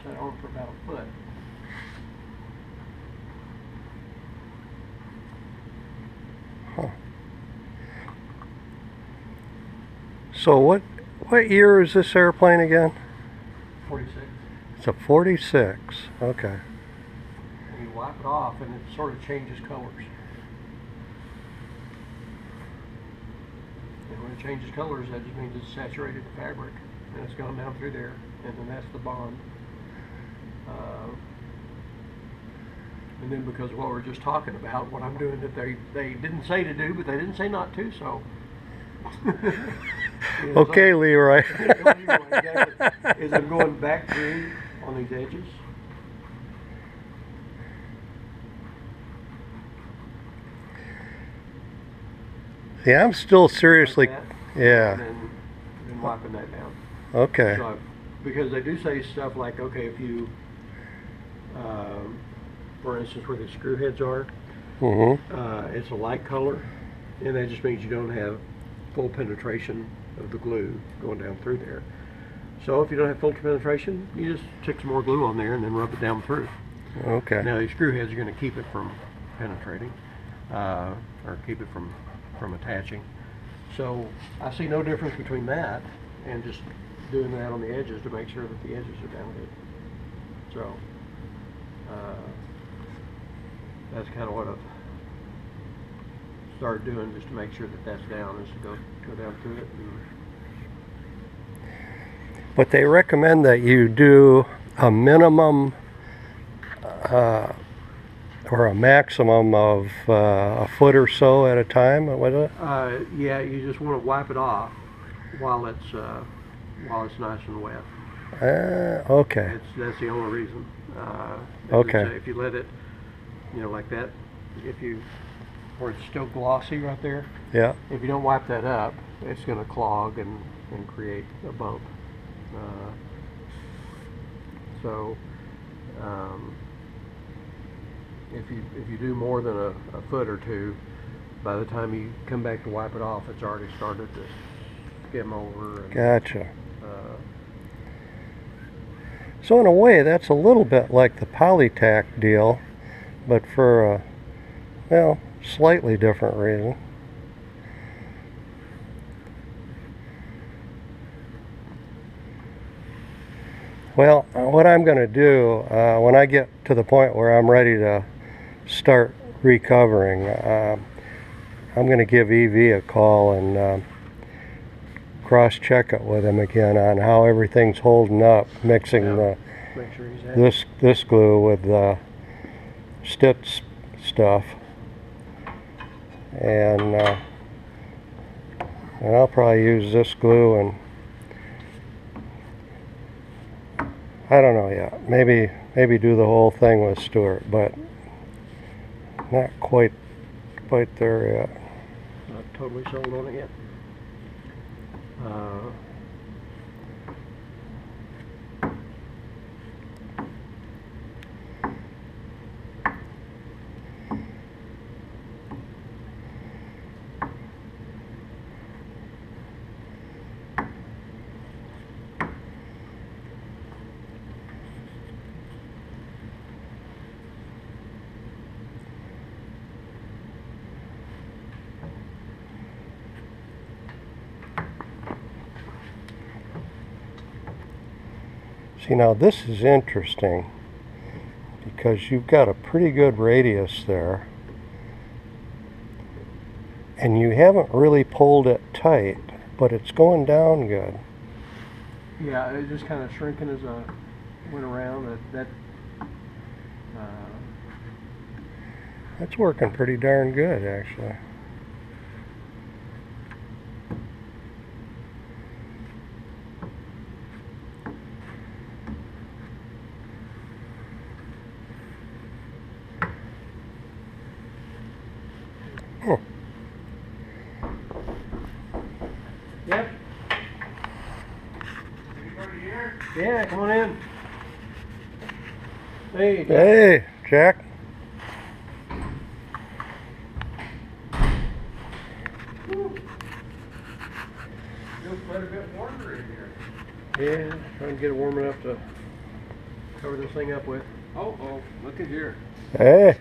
set on for about a foot. Huh. So what year is this airplane again? 46. It's a 46. Okay. And you wipe it off and it sort of changes colors. And when it changes colors, that just means it's saturated the fabric and it's gone down through there, and then that's the bond. And then because of what we were just talking about, what I'm doing that they didn't say to do, but they didn't say not to, so. Okay, Leroy. Is I'm going back through on these edges. Yeah, I'm still seriously, like that, yeah. And then wiping that down. Okay. So because they do say stuff like, okay, if you, for instance, where the screw heads are, it's a light color, and that just means you don't have full penetration of the glue going down through there. So if you don't have full penetration, you just stick some more glue on there and then rub it down through. Okay. Now these screw heads are going to keep it from penetrating, or keep it from attaching. So I see no difference between that and just doing that on the edges to make sure that the edges are down good. So that's kind of what I've started doing, just to make sure that that's down, is to go down through it. But they recommend that you do a minimum or a maximum of a foot or so at a time. What is it? Yeah, you just want to wipe it off while it's nice and wet. Okay. That's the only reason. Okay. If you let it, like that, where it's still glossy right there. Yeah. If you don't wipe that up, it's going to clog and create a bump. So if you do more than a foot or two, by the time you come back to wipe it off, it's already started to skim over. And, gotcha. So in a way, that's a little bit like the Polytack deal, but for a, well, slightly different reason. Well, what I'm going to do when I get to the point where I'm ready to start recovering, I'm going to give EV a call and cross-check it with him again on how everything's holding up, mixing make sure he's this glue with the Stitz stuff, and I'll probably use this glue, and I don't know yet. Maybe do the whole thing with Stewart, but not quite there yet. Not totally sold on it yet. See, now this is interesting because you've got a pretty good radius there, and you haven't really pulled it tight, but it's going down good. Yeah, it just kind of shrinking as I went around. That's working pretty darn good, actually. Huh. Yep. Yeah, come on in. Hey, Jack. Hey, Jack. Feels quite a bit warmer in here. Yeah, trying to get it warm enough to cover this thing up with. Oh, look at here. Hey.